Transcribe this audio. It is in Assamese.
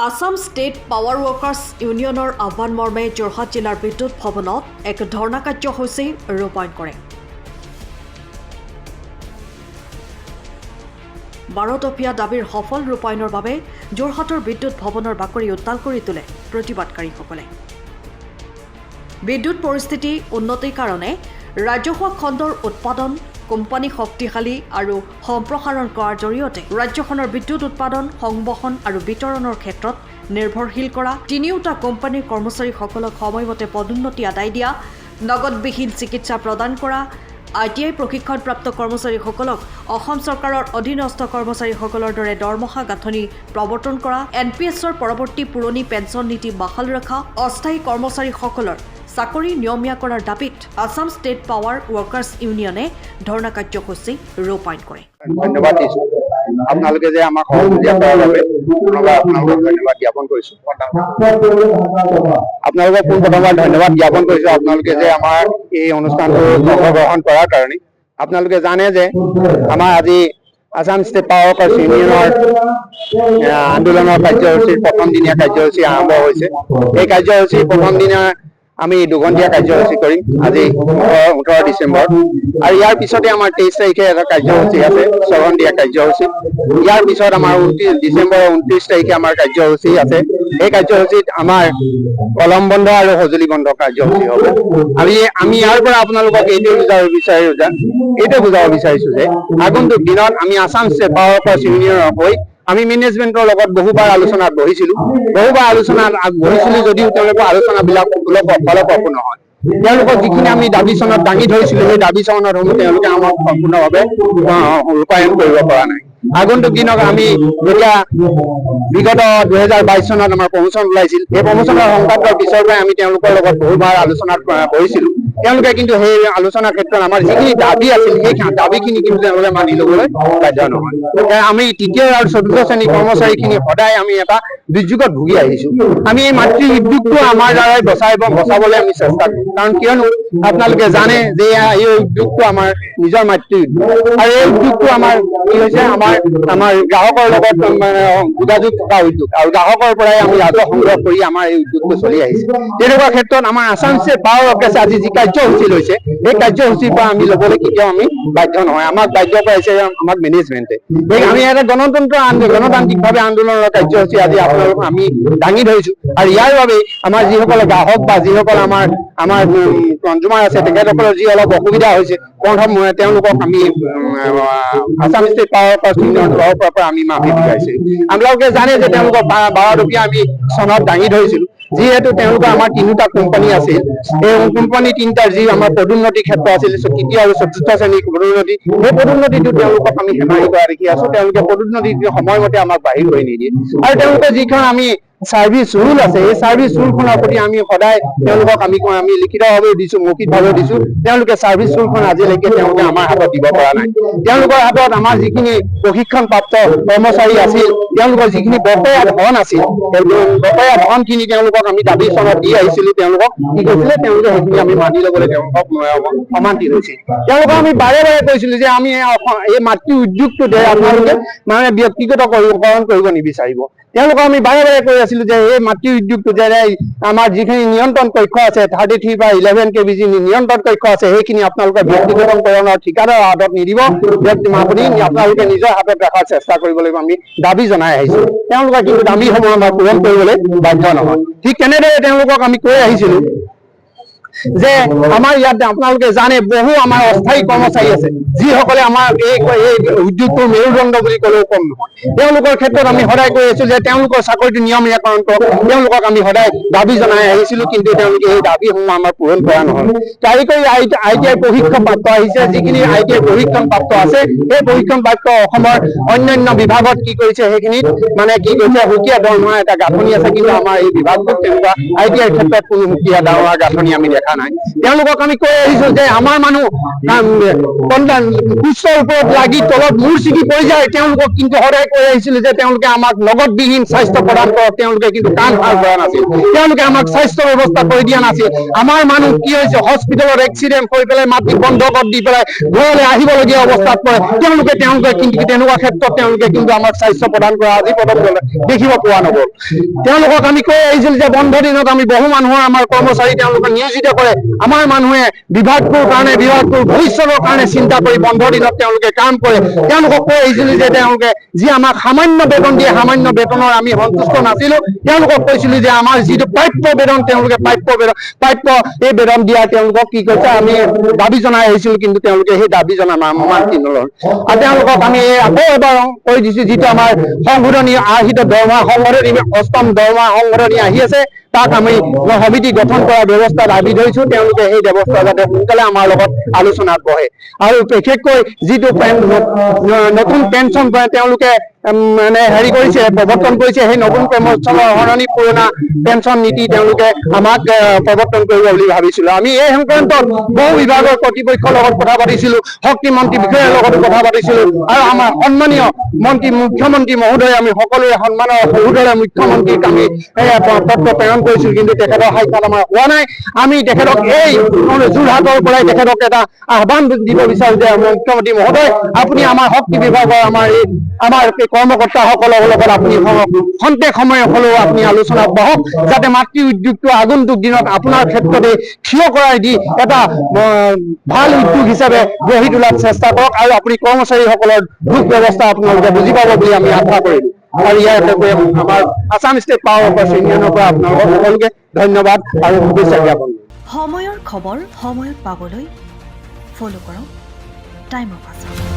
আসাম ষ্টেট পাৱাৰ ৱৰ্কাৰ্ছ ইউনিয়নৰ আহ্বান মৰ্মে যোৰহাট জিলাৰ বিদ্যুৎ ভৱনত এক ধৰ্ণা কাৰ্যসূচী ৰূপায়ণ কৰে। 12 দফীয়া দাবীৰ সফল ৰূপায়ণৰ বাবে যোৰহাটৰ বিদ্যুৎ ভৱনৰ বাকৰি উত্তাল কৰি তোলে প্ৰতিবাদকাৰীসকলে। বিদ্যুৎ পৰিস্থিতি উন্নতিৰ কাৰণে ৰাজহুৱা খণ্ডৰ উৎপাদন কোম্পানী শক্তিশালী আৰু সম্প্ৰসাৰণ কৰাৰ জৰিয়তে ৰাজ্যখনৰ বিদ্যুৎ উৎপাদন সংবহন আৰু বিতৰণৰ ক্ষেত্ৰত নিৰ্ভৰশীল কৰা তিনিওটা কোম্পানীৰ কৰ্মচাৰীসকলক সময়মতে পদোন্নতি আদায় দিয়া নগদবিহীন চিকিৎসা প্ৰদান কৰা ITI প্ৰশিক্ষণপ্ৰাপ্ত কৰ্মচাৰীসকলক অসম চৰকাৰৰ অধীনস্থ কৰ্মচাৰীসকলৰ দৰে দৰমহা গাঁথনি প্ৰৱৰ্তন কৰা NPSৰ পৰৱৰ্তী পুৰণি পেঞ্চন নীতি বাহাল ৰখা অস্থায়ী কৰ্মচাৰীসকলৰ চাকৰি নিয়মীয়া কৰাৰ দাবীত আসাম ষ্টেট পাৱাৰ ৱৰ্কাৰ্ছ ইউনিয়নে ধৰ্ণা কাৰ্যসূচী ৰূপায়ণ কৰে। ধন্যবাদ দিছোঁ আপোনালোকে যে আমাক সহযোগিতা কৰাৰ বাবে আপোনালোকক ধন্যবাদ জ্ঞাপন কৰিছোঁ। আপোনালোকক পোনপ্ৰথমবাৰ ধন্যবাদ জ্ঞাপন কৰিছোঁ আপোনালোকে যে আমাৰ এই অনুষ্ঠানটো অংশগ্ৰহণ কৰাৰ কাৰণে। আপোনালোকে জানে যে আমাৰ আজি আসাম ষ্টেট পাৱাৰ ৱৰ্কাৰ্ছ ইউনিয়নৰ আন্দোলনৰ কাৰ্যসূচীৰ প্ৰথম দিনীয়া কাৰ্যসূচী আৰম্ভ হৈছে। এই কাৰ্যসূচীৰ প্ৰথম দিনা আমি 2 ঘণ্টীয়া কাৰ্যসূচী কৰিম আজি 18 ডিচেম্বৰ আৰু ইয়াৰ পিছতে আমাৰ 23 তাৰিখে এটা কাৰ্যসূচী আছে 6 ঘণ্টীয়া কাৰ্যসূচী। ইয়াৰ পিছত আমাৰ 29 ডিচেম্বৰৰ 29 তাৰিখে আমাৰ কাৰ্যসূচী আছে। এই কাৰ্যসূচীত আমাৰ কলম বন্ধ আৰু সঁজুলি বন্ধ কাৰ্যসূচী হ'ব। আমি ইয়াৰ পৰা আপোনালোকক এইটোৱে বুজাব বিচাৰিছোঁ যে আগন্তুক দিনত আমি আসাম ষ্টেট পাৱাৰ ৱৰ্কাৰ্ছ ইউনিয়নৰ হৈ আমি মেনেজমেণ্টৰ লগত বহুবাৰ আলোচনাত বহিছিলোঁ যদিও তেওঁলোকৰ আলোচনাবিলাক ফলপ্ৰসূ নহয়। তেওঁলোকক যিখিনি আমি দাবী চনত দাঙি ধৰিছিলোঁ সেই দাবী চনতসমূহ তেওঁলোকে আমাক সম্পূৰ্ণভাৱে ৰূপায়ণ কৰিব পৰা নাই। আগন্তুক দিনত আমি যেতিয়া বিগত 2022 চনত আমাৰ প্ৰমোচন ওলাইছিল সেই প্ৰমোচনৰ সংক্ৰান্তৰ পিছৰ পৰাই আমি তেওঁলোকৰ লগত বহুবাৰ আলোচনাত বহিছিলোঁ। তেওঁলোকে কিন্তু সেই আলোচনাৰ ক্ষেত্ৰত আমাৰ যিখিনি দাবী আছিল সেই দাবীখিনি কিন্তু তেওঁলোকে মানি ল'বলৈ বাধ্য নহয়। আমি তৃতীয় আৰু চতুৰ্থ শ্ৰেণীৰ কৰ্মচাৰীখিনি সদায় আমি এটা দুৰ্যোগত ভুগি আহিছোঁ। আমি এই মাতৃ উদ্যোগটো আমাৰ দ্বাৰাই বচাবলৈ আমি চেষ্টা কৰোঁ। কাৰণ কিয়নো আপোনালোকে জানে যে এই উদ্যোগটো আমাৰ নিজৰ মাতৃ উদ্যোগ আৰু এই উদ্যোগটো আমাৰ কি হৈছে আমাৰ গ্ৰাহকৰ লগত যোগাযোগ থকা উদ্যোগ আৰু গ্ৰাহকৰ পৰাই আমি ৰাজহ সংগ্ৰহ কৰি আমাৰ এই উদ্যোগটো চলি আহিছে। তেনেকুৱা ক্ষেত্ৰত আমাৰ আসাম ষ্টেট পাৱাৰ ৱৰ্কাৰ্ছে আজি যি কাৰ্যসূচী লৈছে সেই কাৰ্যসূচীৰ পৰা আমি ল'বলৈ কেতিয়াও আমি বাধ্য নহয়। আমাক বাধ্য কৰাইছে আমাক মেনেজমেণ্টে। আমি এটা গণতান্ত্ৰিকভাৱে আন্দোলনৰ কাৰ্যসূচী আজি আপোনালোকক আমি দাঙি ধৰিছোঁ আৰু ইয়াৰ বাবে আমাৰ যিসকল গ্ৰাহক বা যিসকল আমাৰ কনজুমাৰ আছে তেখেতসকলৰ যি অলপ অসুবিধা হৈছে প্ৰথম তেওঁলোকক আমি আসাম ষ্টেট পাৱাৰ ৱৰ্কাৰ্ছ ইউনিয়নৰ তৰফৰ পৰা আমি মাফি বিচাৰিছোঁ। আপোনালোকে জানে যে তেওঁলোকক 12 টকীয়া আমি চনত দাঙি ধৰিছিলোঁ। যিহেতু তেওঁলোকৰ আমাৰ 3টা কোম্পানী আছিল এই কোম্পানী 3টাৰ যি আমাৰ পদোন্নতিৰ ক্ষেত্ৰ আছিল তৃতীয় আৰু চতুৰ্থ শ্ৰেণীৰ পদোন্নতি সেই পদোন্নতিটো তেওঁলোকক আমি হেমাহি কৰা দেখি আছোঁ। তেওঁলোকে পদোন্নতি সময়মতে আমাক বাহিৰ হৈ নিদিয়ে আৰু তেওঁলোকে যিখন আমি ছাৰ্ভিচ ৰুল আছে এই ছাৰ্ভিচ ৰুলখনৰ প্ৰতি আমি সদায় তেওঁলোকক আমি লিখিতভাৱেও দিছোঁ মৌখিকভাৱেও দিছোঁ। তেওঁলোকে ছাৰ্ভিচ ৰুলখন আজিলৈকে তেওঁলোকে আমাৰ হাতত দিব পৰা নাই। তেওঁলোকৰ হাতত আমাৰ যিখিনি প্ৰশিক্ষণপ্ৰাপ্ত কৰ্মচাৰী আছিল তেওঁলোকৰ যিখিনি বকেয়া ধন আছিল সেই বকেয়া ধনখিনি তেওঁলোকক আমি দাবী চনত দি আহিছিলোঁ। তেওঁলোকক কি কৈছিলে তেওঁলোকে সেইখিনি আমি মানি ল'বলৈ তেওঁলোকক সমান্তি হৈছিল। তেওঁলোকক আমি বাৰে কৈছিলোঁ যে আমি এই মাতৃ উদ্যোগটোতে আপোনালোকে ব্যক্তিগতকৰণ কৰিব নিবিচাৰিব। তেওঁলোকক আমি বাৰে কৈ আছিলোঁ যে এই মাতৃ উদ্যোগটো যে আমাৰ যিখিনি নিয়ন্ত্ৰণ কক্ষ আছে 33 বা 11 kV যি নিয়ন্ত্ৰণ কক্ষ আছে সেইখিনি আপোনালোকে ব্যক্তিগতকৰণৰ ঠিকাদাৰৰ হাতত নিদিব। আপোনালোকে নিজৰ হাতত ৰখাৰ চেষ্টা কৰিব লাগিব আমি দাবী জনাই আহিছোঁ। তেওঁলোকে কিন্তু দাবীসমূহ আমাৰ পূৰণ কৰিবলৈ বাধ্য নহয়। ঠিক তেনেদৰে তেওঁলোকক আমি কৈ আহিছিলোঁ যে আমাৰ ইয়াত আপোনালোকে জানে বহু আমাৰ অস্থায়ী কৰ্মচাৰী আছে যিসকলে আমাৰ এই উদ্যোগটোৰ মেৰুদণ্ড বুলি ক'লেও কম নহয়। তেওঁলোকৰ ক্ষেত্ৰত আমি সদায় কৈ আছোঁ যে তেওঁলোকৰ চাকৰিটো নিয়মীয়াকৰণ কৰক। তেওঁলোকক আমি সদায় দাবী জনাই আহিছিলোঁ কিন্তু তেওঁলোকে এই দাবীসমূহ আমাৰ পূৰণ কৰা নহয়। কাৰিকৰী ITI প্ৰশিক্ষণপ্ৰাপ্ত আহিছে যিখিনি ITI প্ৰশিক্ষণপ্ৰাপ্ত আছে সেই প্ৰশিক্ষণপ্ৰাপ্ত অসমৰ অন্যান্য বিভাগত কি কৰিছে সেইখিনিত কি কৰিছে সুকীয়া দৰমহা এটা গাঁথনি আছে কিন্তু আমাৰ এই বিভাগটোত তেনেকুৱা ITIৰ ক্ষেত্ৰত কোনো সুকীয়া দৰমহা গাঁথনি আমি দেখা দেখা নাই তেওঁলোকক আমি কৈ আহিছো যে আমাৰ মানুহ কুষ্ঠৰ ওপৰত লাগি তলত মূৰ ছিগি পৰি যায় তেওঁলোকক কিন্তু সদায় কৈ আহিছিলো যে তেওঁলোকে আমাক নগদবিহীন স্বাস্থ্য প্ৰদান কৰক তেওঁলোকে কিন্তু কাণ সাৰ কৰা নাছিল তেওঁলোকে আমাক স্বাস্থ্য ব্যৱস্থা কৰি দিয়া নাছিল আমাৰ মানুহ কি হৈছে হস্পিটেলত এক্সিডেণ্ট হৈ পেলাই মাটি বন্ধকত দি পেলাই ঘৰলৈ আহিবলগীয়া অৱস্থাত পৰে তেওঁলোকে কিন্তু তেনেকুৱা ক্ষেত্ৰত তেওঁলোকে কিন্তু আমাক স্বাস্থ্য প্ৰদান কৰা আজি পদক্ষেপ দেখিব পোৱা নগ'ল তেওঁলোকক আমি কৈ আহিছিল যে বন্ধ দিনত আমি বহু মানুহৰ আমাৰ কৰ্মচাৰী তেওঁলোকে নিয়োজিত কৰে আমাৰ মানুহে বিভাগটোৰ ভৱিষ্যতৰ কাৰণে চিন্তা কৰি বন্ধ দিনত তেওঁলোকে কাম কৰে তেওঁলোকক কৈ আহিছিল যে তেওঁলোকে যি আমাক সামান্য বেতন দিয়ে সামান্য বেতনৰ আমি সন্তুষ্ট নাছিলো তেওঁলোকক কৈছিলো যে আমাৰ যিটো প্ৰাপ্য বেতন তেওঁলোকে প্ৰাপ্য এই বেতন দিয়া তেওঁলোকক কি কৈছে আমি দাবী জনাই আহিছিলো কিন্তু তেওঁলোকে সেই দাবী জনা মানি নলয় আৰু তেওঁলোকক আমি আকৌ এবাৰ কৈ দিছো যিটো আমাৰ সংশোধনী আহিত দৰমহা সংশোধনী অষ্টম দৰমহা সংশোধনী আহি আছে তাক আমি সমিতি গঠন কৰাৰ ব্যৱস্থা দাবী ধৰিছো তেওঁলোকে সেই ব্যৱস্থা যাতে সোনকালে আমাৰ লগত আলোচনাত বহে আৰু বিশেষকৈ যিটো নতুন পেঞ্চন তেওঁলোকে মানে হেৰি কৰিছে প্ৰৱৰ্তন কৰিছে সেই নতুন পেঞ্চনৰ সলনি পুৰণা পেঞ্চন নীতি তেওঁলোকে আমাক প্ৰৱৰ্তন কৰিব বুলি ভাবিছিলো আমি এই সংক্ৰান্তত বহু বিভাগৰ কৰ্তৃপক্ষৰ লগত কথা পাতিছিলো শক্তি মন্ত্ৰী বিষয়াৰ লগতো কথা পাতিছিলো আৰু আমাৰ সন্মানীয় মুখ্যমন্ত্ৰী মহোদয় আমি সকলোৱে সন্মানৰ সহোদৰে মুখ্যমন্ত্ৰীক আমি পত্ৰ প্ৰেৰণ কৰিছিলো কিন্তু তেখেতৰ সাক্ষাৎ আমাৰ হোৱা নাই আমি তেখেতক এই যোৰহাটৰ পৰাই তেখেতক এটা আহ্বান দিব বিচাৰো যে মুখ্যমন্ত্ৰী মহোদয় আপুনি আমাৰ শক্তি বিভাগৰ আমাৰ কৰ্মকৰ্তাসকলৰ লগত আপুনি খন্তেক সময় হ'লেও আপুনি আলোচনাত বহক যাতে মাতৃ উদ্যোগটো আগন্তুক দিনত আপোনাৰ ক্ষেত্ৰতে থিয় কৰাই দি এটা ভাল উদ্যোগ হিচাপে গঢ়ি তোলাৰ চেষ্টা কৰক আৰু আপুনি কৰ্মচাৰীসকলৰ দুখ ব্যৱস্থা আপোনালোকে বুজি পাব বুলি আমি আশা কৰিলো আৰু ইয়াৰ আমাৰ আসাম ষ্টেট পাৱাৰ কৰ্পোৰেচন ইউনিয়নৰ পৰা আপোনালোকক সকলোকে ধন্যবাদ আৰু শুভেচ্ছা জ্ঞাপন সময়ৰ খবৰ সময়ত পাবলৈ ফ'ল' কৰক টাইম অফ আছাম।